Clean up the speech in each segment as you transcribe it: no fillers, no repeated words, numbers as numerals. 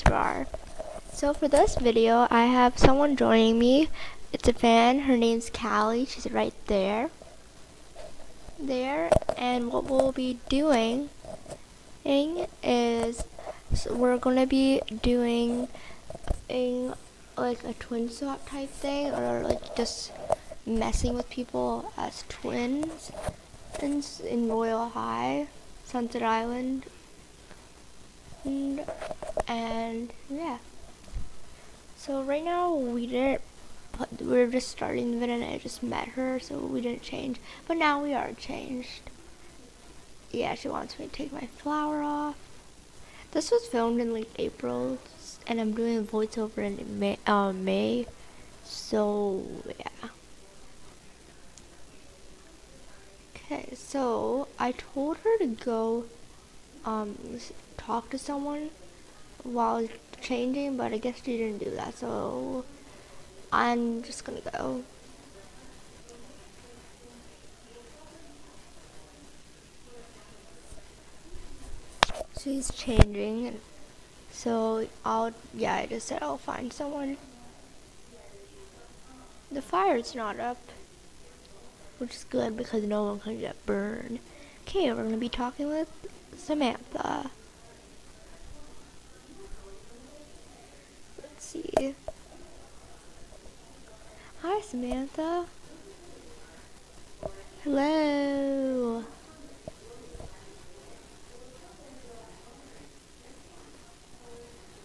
bar. So for this video, I have someone joining me. It's a fan. Her name's Callie. She's right there. And what we'll be doing is we're gonna be doing like a twin swap type thing, or like just messing with people as twins in Royale High, Sunset Island, and yeah. So right now we're just starting the video, and I just met her, so we didn't change. But now we are changed. Yeah, she wants me to take my flower off. This was filmed in like April, and I'm doing a voiceover in May. So yeah. Okay, so I told her to go talk to someone while changing, but I guess she didn't do that, so I'm just gonna go. She's changing, so I just said I'll find someone. The fire's not up, which is good because no one can get burned. Okay, we're gonna be talking with Samantha. Let's see. Hi, Samantha. Hello.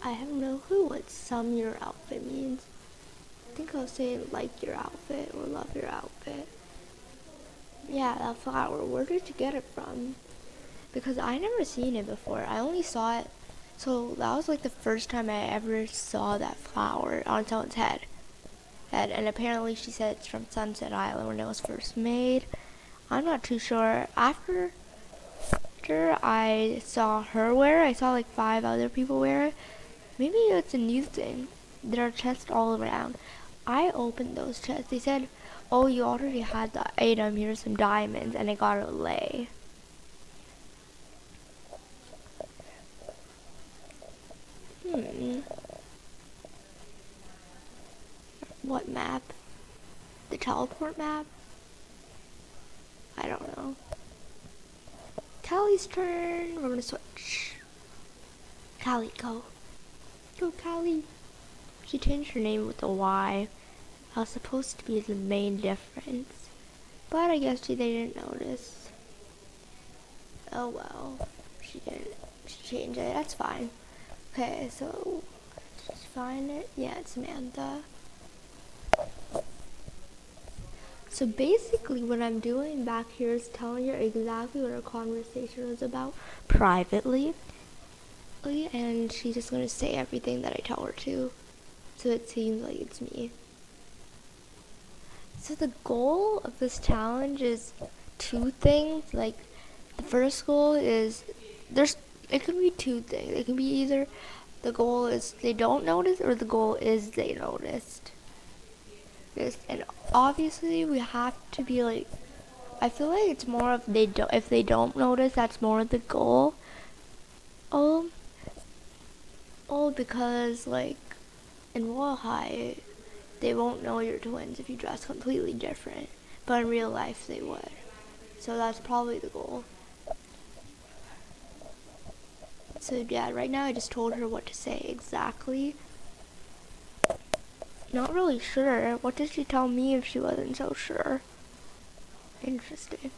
I have no clue what "some your outfit" means. I think I'll say like your outfit or love your outfit. Yeah, that flower. Where did you get it from? Because I never seen it before. I only saw it. So that was like the first time I ever saw that flower on someone's head. And apparently she said it's from Sunset Island when it was first made. I'm not too sure. After I saw her wear it, I saw like 5 other people wear it. Maybe it's a new thing. There are chests all around. I opened those chests. They said, "Oh, you already had the item. Here's some diamonds," and I got a lei. What map? The teleport map? I don't know. Callie's turn. We're gonna switch. Callie, go. Go, Callie. She changed her name with a Y. I was supposed to be the main difference, but I guess they didn't notice. Oh well. She didn't. She changed it. That's fine. Okay, so just find it. Yeah, it's Samantha. So basically what I'm doing back here is telling her exactly what our conversation was about privately. And she's just going to say everything that I tell her to. So it seems like it's me. So the goal of this challenge is 2 things. Like, the first goal is, it can be 2 things. It can be either the goal is they don't notice, or the goal is they noticed. And obviously we have to be like, I feel like it's more of if they don't notice, that's more of the goal. Because like in Royale High, they won't know you're twins if you dress completely different, but in real life they would. So that's probably the goal. So yeah, right now I just told her what to say exactly. Not really sure. What did she tell me if she wasn't so sure? Interesting.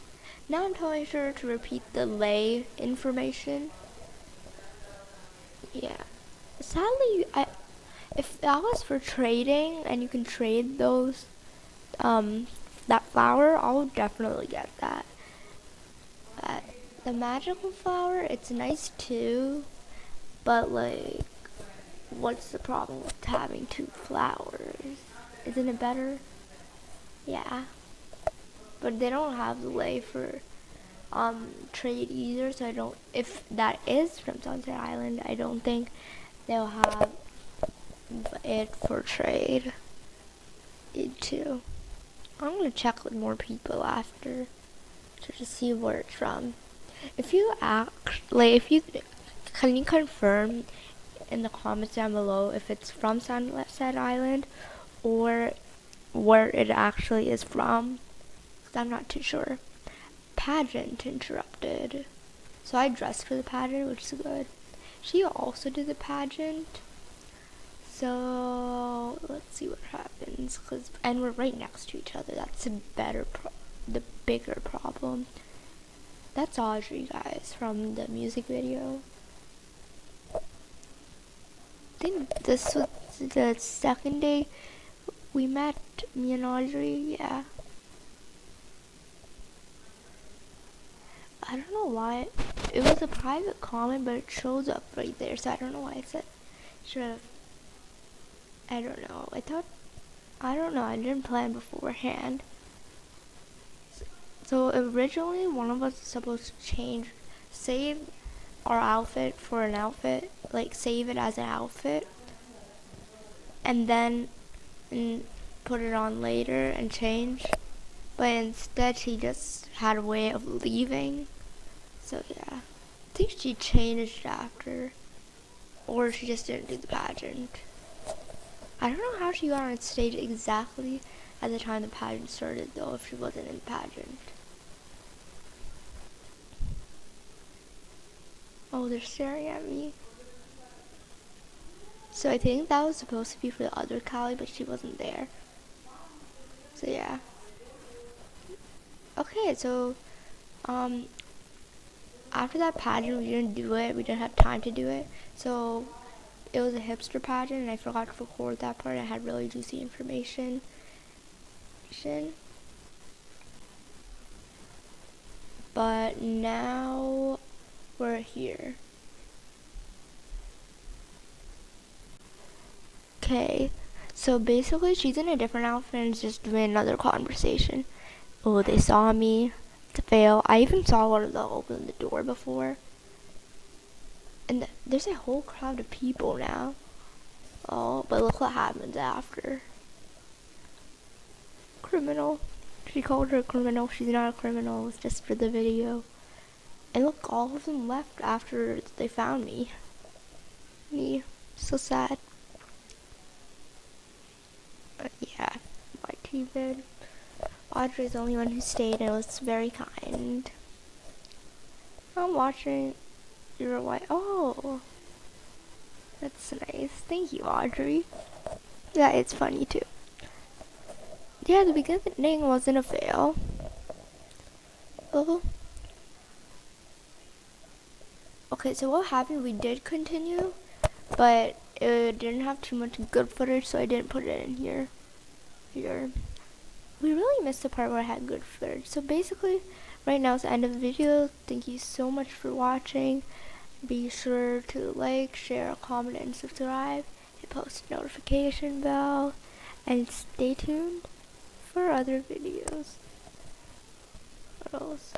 Now I'm telling her to repeat the lei information. Yeah. Sadly, if that was for trading and you can trade those, that flower, I'll definitely get that. But the magical flower, it's nice too, but like, what's the problem with having 2 flowers? Isn't it better? Yeah. But they don't have the lei for trade either, so I don't, if that is from Sunset Island, I don't think they'll have it for trade too. I'm gonna check with more people after to see where it's from. Can you confirm in the comments down below if it's from Sunset Island or where it actually is from. I'm not too sure. Pageant interrupted. So I dressed for the pageant, which is good. She also did the pageant. So let's see what happens. And we're right next to each other. That's the bigger problem. That's Audrey, guys, from the music video. I think this was the second day we met, me and Audrey. Yeah. I don't know why. It was a private comment, but it shows up right there. So I don't know why I said should have. I don't know. I don't know. I didn't plan beforehand. So originally, one of us was supposed to save our outfit for an outfit, like save it as an outfit, and then put it on later and change. But instead, she just had a way of leaving. So yeah, I think she changed after, or she just didn't do the pageant. I don't know how she got on stage exactly at the time the pageant started, though, if she wasn't in the pageant. Oh, they're staring at me. So I think that was supposed to be for the other Callie, but she wasn't there. So yeah. Okay, so after that pageant, we didn't do it. We didn't have time to do it. So it was a hipster pageant, and I forgot to record that part. I had really juicy information. But now we're here. Okay, so basically she's in a different outfit and is just doing another conversation. Oh, they saw me. It's a fail. I even saw one of them open the door before. And there's a whole crowd of people now. Oh, but look what happens after. Criminal. She called her a criminal. She's not a criminal. It's just for the video. And look, all of them left after they found me. So sad. But yeah, my TV. Audrey's the only one who stayed and was very kind. I'm watching your wife. Oh, that's nice. Thank you, Audrey. Yeah, it's funny too. Yeah, the beginning wasn't a fail. Oh. Okay, so what happened? We did continue, but it didn't have too much good footage, so I didn't put it in here. We really missed the part where I had good footage. So basically, right now is the end of the video. Thank you so much for watching. Be sure to like, share, comment, and subscribe. Hit post notification bell. And stay tuned for other videos. What else?